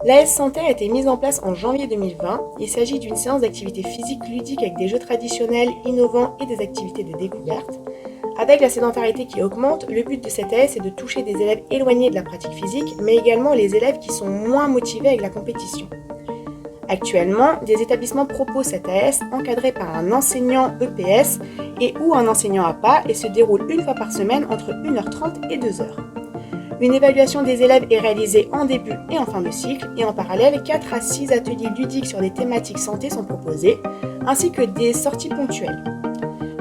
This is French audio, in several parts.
L'AS Santé a été mise en place en janvier 2020. Il s'agit d'une séance d'activité physique ludique avec des jeux traditionnels, innovants et des activités de découverte. Avec la sédentarité qui augmente, le but de cette AS est de toucher des élèves éloignés de la pratique physique, mais également les élèves qui sont moins motivés avec la compétition. Actuellement, des établissements proposent cette AS encadrée par un enseignant EPS et ou un enseignant APA et se déroule une fois par semaine entre 1h30 et 2h. Une évaluation des élèves est réalisée en début et en fin de cycle et en parallèle, 4 à 6 ateliers ludiques sur des thématiques santé sont proposés, ainsi que des sorties ponctuelles.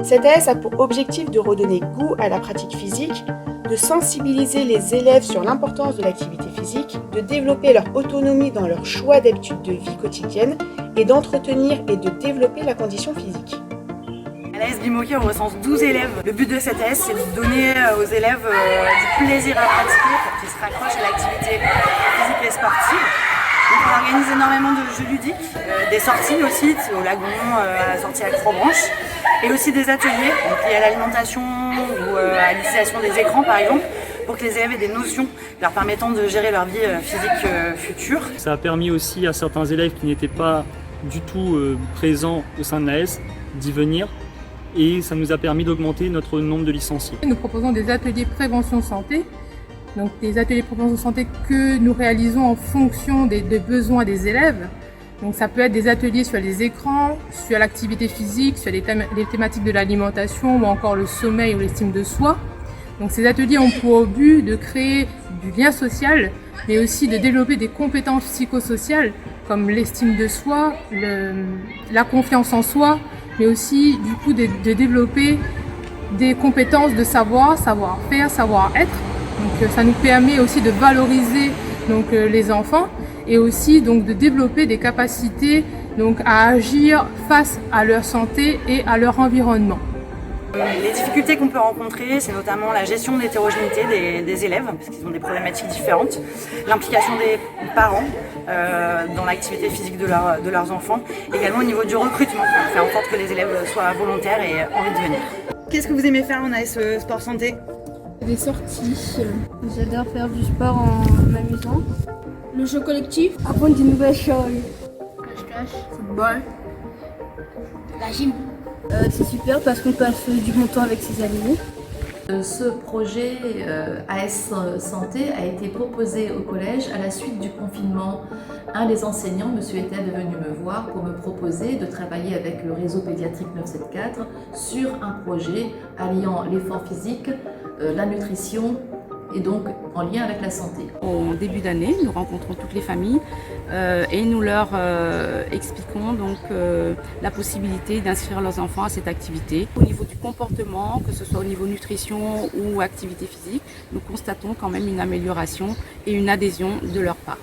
Cette AS a pour objectif de redonner goût à la pratique physique, de sensibiliser les élèves sur l'importance de l'activité physique, de développer leur autonomie dans leur choix d'habitudes de vie quotidienne et d'entretenir et de développer la condition physique. À l'AS Bimoquet, on recense 12 élèves. Le but de cette AS, c'est de donner aux élèves du plaisir à pratiquer pour qu'ils se raccrochent à l'activité physique et sportive. Donc on organise énormément de jeux ludiques, des sorties aussi, au lagon, à la sortie à Croix-Branche, et aussi des ateliers liés à l'alimentation ou à l'utilisation des écrans par exemple, pour que les élèves aient des notions leur permettant de gérer leur vie physique future. Ça a permis aussi à certains élèves qui n'étaient pas du tout présents au sein de l'AS d'y venir, et ça nous a permis d'augmenter notre nombre de licenciés. Nous proposons des ateliers prévention santé, donc des ateliers prévention santé que nous réalisons en fonction des besoins des élèves. Donc ça peut être des ateliers sur les écrans, sur l'activité physique, sur les thématiques de l'alimentation ou encore le sommeil ou l'estime de soi. Donc ces ateliers ont pour but de créer du lien social, mais aussi de développer des compétences psychosociales comme l'estime de soi, la confiance en soi, mais aussi du coup de développer des compétences de savoir-faire, savoir-être. Donc ça nous permet aussi de valoriser les enfants et aussi de développer des capacités à agir face à leur santé et à leur environnement. Les difficultés qu'on peut rencontrer, c'est notamment la gestion de l'hétérogénéité des élèves, parce qu'ils ont des problématiques différentes, l'implication des parents dans l'activité physique de leurs enfants, également au niveau du recrutement, faire en sorte que les élèves soient volontaires et envie de venir. Qu'est-ce que vous aimez faire en AS Sport Santé? Des sorties. J'adore faire du sport en m'amusant. Le jeu collectif. Apprendre des nouvelles choses. Cache-cache. Football. La gym. C'est super parce qu'on passe du bon temps avec ses amis. Ce projet AS Santé a été proposé au collège à la suite du confinement. Un des enseignants, M. Etel, est venu me voir pour me proposer de travailler avec le réseau pédiatrique 974 sur un projet alliant l'effort physique, la nutrition et donc en lien avec la santé. Au début d'année, nous rencontrons toutes les familles et nous leur expliquons la possibilité d'inscrire leurs enfants à cette activité. Au niveau du comportement, que ce soit au niveau nutrition ou activité physique, nous constatons quand même une amélioration et une adhésion de leur part.